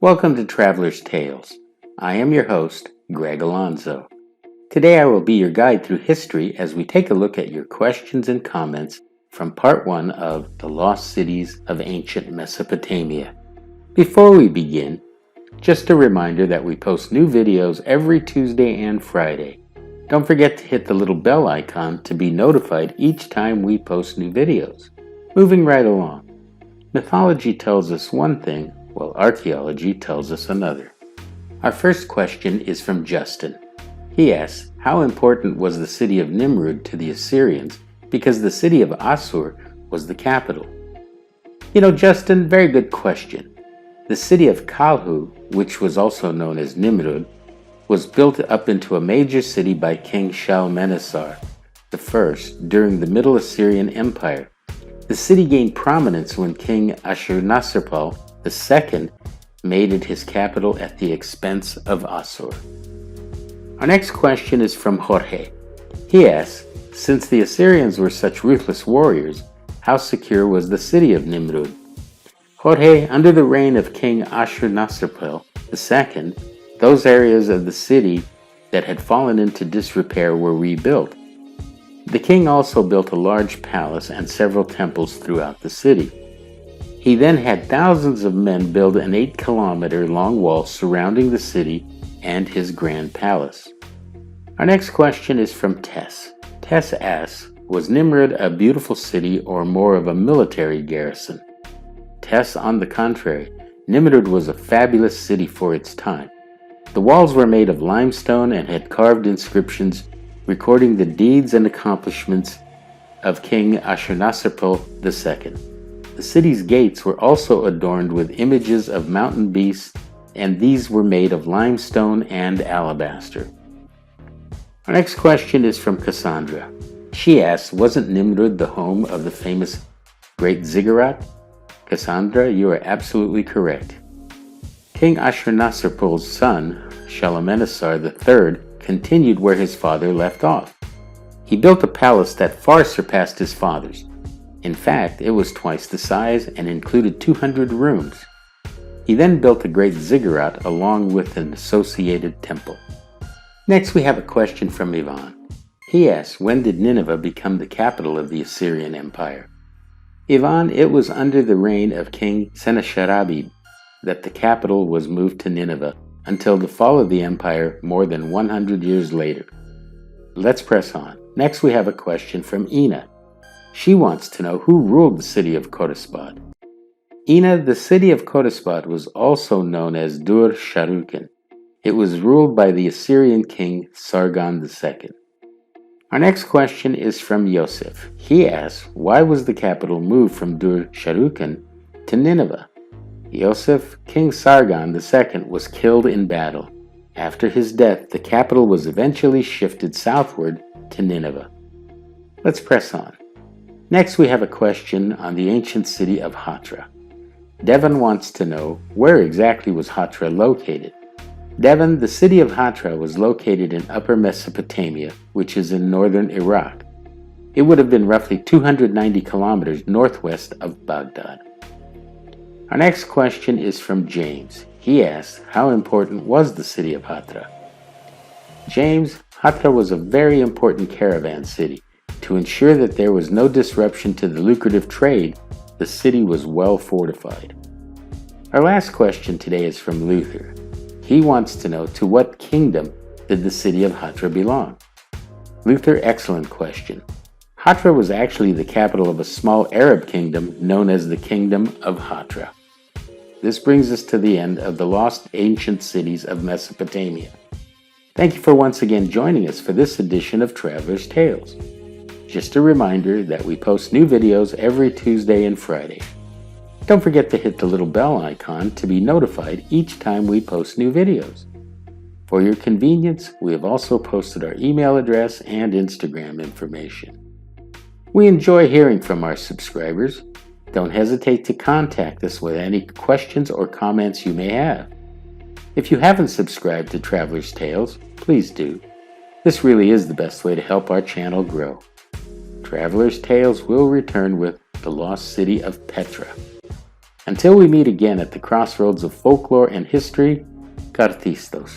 Welcome to Traveler's Tales. I am your host, Greg Alonzo. Today I will be your guide through history as we take a look at your questions and comments from part 1 of The Lost Cities of Ancient Mesopotamia. Before we begin, just a reminder that we post new videos every Tuesday and Friday. Don't forget to hit the little bell icon to be notified each time we post new videos. Moving right along. Mythology tells us one thing, while archaeology tells us another. Our first question is from Justin. He asks, how important was the city of Nimrud to the Assyrians because the city of Assur was the capital? Justin, very good question. The city of Kalhu, which was also known as Nimrud, was built up into a major city by King Shalmaneser I during the Middle Assyrian Empire. The city gained prominence when King Ashurnasirpal II made it his capital at the expense of Assur. Our next question is from Jorge. He asks, since the Assyrians were such ruthless warriors, how secure was the city of Nimrud? Jorge, under the reign of King Ashurnasirpal II, those areas of the city that had fallen into disrepair were rebuilt. The king also built a large palace and several temples throughout the city. He then had thousands of men build an 8-kilometer long wall surrounding the city and his grand palace. Our next question is from Tess. Tess asks, was Nimrud a beautiful city or more of a military garrison? Tess, on the contrary, Nimrud was a fabulous city for its time. The walls were made of limestone and had carved inscriptions recording the deeds and accomplishments of King Ashurnasirpal II. The city's gates were also adorned with images of mountain beasts, and these were made of limestone and alabaster. Our next question is from Cassandra. She asks, wasn't Nimrud the home of the famous Great Ziggurat? Cassandra, you are absolutely correct. King Ashurnasirpal's son, Shalmaneser III, continued where his father left off. He built a palace that far surpassed his father's. In fact, it was twice the size and included 200 rooms. He then built a great ziggurat along with an associated temple. Next we have a question from Ivan. He asks, when did Nineveh become the capital of the Assyrian Empire? Ivan, it was under the reign of King Sennacherib that the capital was moved to Nineveh until the fall of the empire more than 100 years later. Let's press on. Next we have a question from Ina. She wants to know who ruled the city of Khotaspot. Ina, the city of Khotaspot was also known as Dur-Sharukin. It was ruled by the Assyrian king Sargon II. Our next question is from Yosef. He asks, why was the capital moved from Dur-Sharukin to Nineveh? Yosef, King Sargon II, was killed in battle. After his death, the capital was eventually shifted southward to Nineveh. Let's press on. Next we have a question on the ancient city of Hatra. Devon wants to know, where exactly was Hatra located? Devon, the city of Hatra was located in Upper Mesopotamia, which is in northern Iraq. It would have been roughly 290 kilometers northwest of Baghdad. Our next question is from James. He asks, how important was the city of Hatra? James, Hatra was a very important caravan city. To ensure that there was no disruption to the lucrative trade, the city was well fortified. Our last question today is from Luther. He wants to know, to what kingdom did the city of Hatra belong? Luther, excellent question. Hatra was actually the capital of a small Arab kingdom known as the Kingdom of Hatra. This brings us to the end of the lost ancient cities of Mesopotamia. Thank you for once again joining us for this edition of Traveler's Tales. Just a reminder that we post new videos every Tuesday and Friday. Don't forget to hit the little bell icon to be notified each time we post new videos. For your convenience, we have also posted our email address and Instagram information. We enjoy hearing from our subscribers. Don't hesitate to contact us with any questions or comments you may have. If you haven't subscribed to Traveler's Tales, please do. This really is the best way to help our channel grow. Traveler's Tales will return with The Lost City of Petra. Until we meet again at the crossroads of folklore and history, Cartistos.